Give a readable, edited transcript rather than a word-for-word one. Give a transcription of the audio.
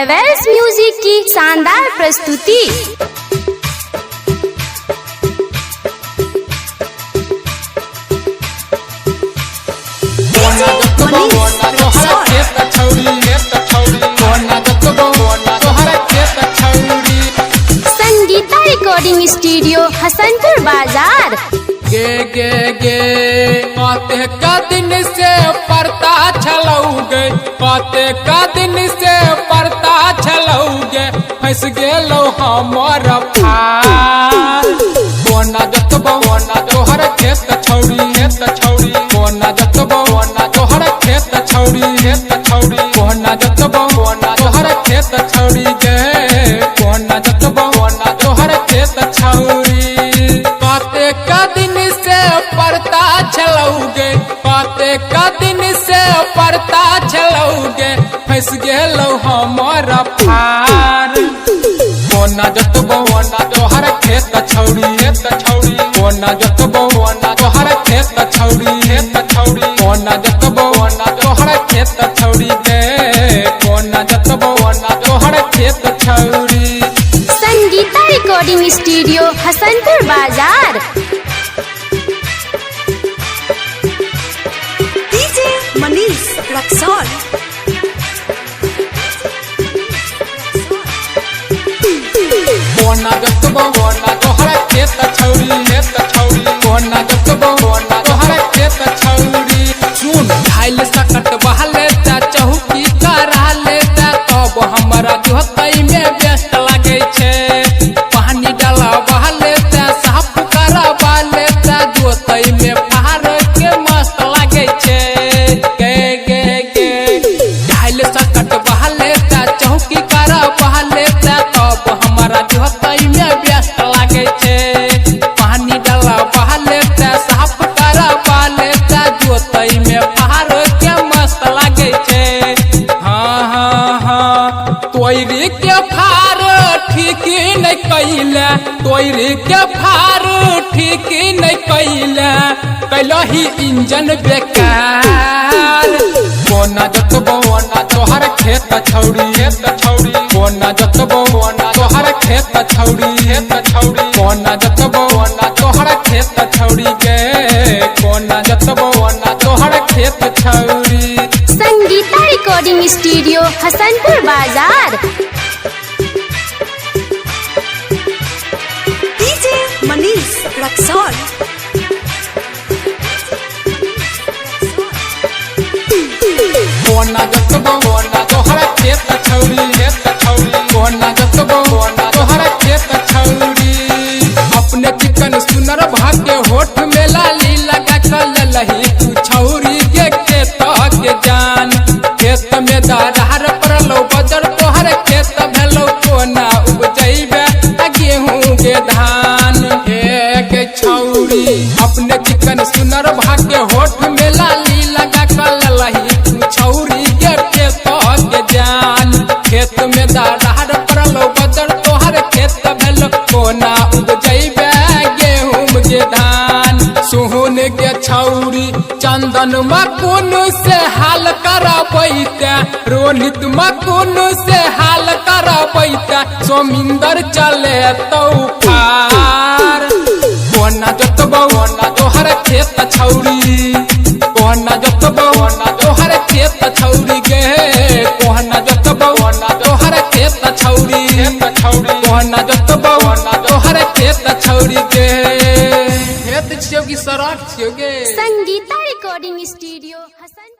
Havells music की शानदार प्रस्तुति। संगीता रिकॉर्डिंग स्टूडियो हसनपुर बाजार। गे गे गे पाते का दिन से पड़ता छलौगे, पाते का दिन से पड़ता छलौगे, फंस गेलो हमर फार। कोना जतबो कोना तोहर खेत छौड़ी खेत छौड़ी, कोना जतबो कोना तोहर खेत छौड़ी खेत छौड़ी, कोना जतबो कोना तोहर खेत छौड़ी गे, कोना जतबो कोना तोहर खेत छौड़ी। पाते का दिन से पड़ता छलौगे, पाते का दिन से पड़ता छलौगे, फंस गेलो हमर फार। कोना जतबो कोना तोहर खेत छौड़ी खेत छौड़ी, कोना जतबो कोना तोहर खेत छौड़ी खेत छौड़ी, कोना जतबो कोना तोहर खेत छौड़ी गे, कोना जतबो कोना तोहर खेत छौड़ी। संगीता रिकॉर्डिंग स्टूडियो हसनपुर बाजार। डीजे मनीष रक्सौल। कोना जतबो कोना तोहर खेत छौड़ी खेत छौड़ी, कोना जतबो कोना तोहर खेत छौड़ी। सुन ढाइल सकट बहले ता चौकी करा लेता, तब हमरा जोतई में व्यस्त लागे छे। पानी डाला बहले ता साफ करा बाले ता, जोतई में पहाड़ के मस्त लागे छे। गे गे गे ढाइल सकट बहले ता चौकी करा बहले ता, तब हमरा जोतई में व्यस्त लागे छे। पानी डाला बहले ता साफ करा बाले ता, जोतई में पहाड़ के मस्त लागे छे। हाँ हाँ हाँ तोरी के फार ठीक नहीं कैले, तोरी के फार ठीक नहीं कैले, कैलही इंजन बेकार। कोना जतबो कोना तोहर खेत छौड़ी खेत छौड़ी, कोना जतबो कोना तोहर खेत छौड़ी खेत छौड़ी, कोना जतबो कोना तोहर खेत छौड़ी गे, कोना जतबो कोना तोहर खेत छौड़ी। संगीता रिकॉर्डिंग स्टूडियो हसनपुर बाजार। डीजे मनीष रक्सौल। कोना जतबो कोना तोहर खेत छौड़ी खेत छौड़ी, कोना जतबो कोना तोहर खेत छौड़ी। अपने चिकन सुनर भाग्य होठ में लाली लगा कर लही तू छौड़ी के खेत के जान। खेत में दरार पड़लो बजर तोहर खेत भेलो, कोना उपजैबे गेहूं के धान। के छौड़ी अपने चिकन सुनर भाग्य होठ में लाली लगा कर लही तू छौड़ी के खेत के जान। खेत में दरार पड़लो बजर तोहर खेत भेलो, कोना उपजैबे गेहूं के धान। सोहन के छौड़ी चंदन मकुन से हाल करबैता, रोहित मकुन से हाल करबैता, सोमिंदर चले तौफार। कोना जतबो कोना तोहर खेत छौड़ी, कोना जतबो कोना तोहर खेत छौड़ी गे, कोना जतबो कोना तोहर खेत छौड़ी खेत छौड़ी, कोना जतबो कोना तोहर खेत छौड़ी गे। खेत छियो कि सड़क छियो गे। संगीता रिकॉर्डिंग स्टूडियो हसन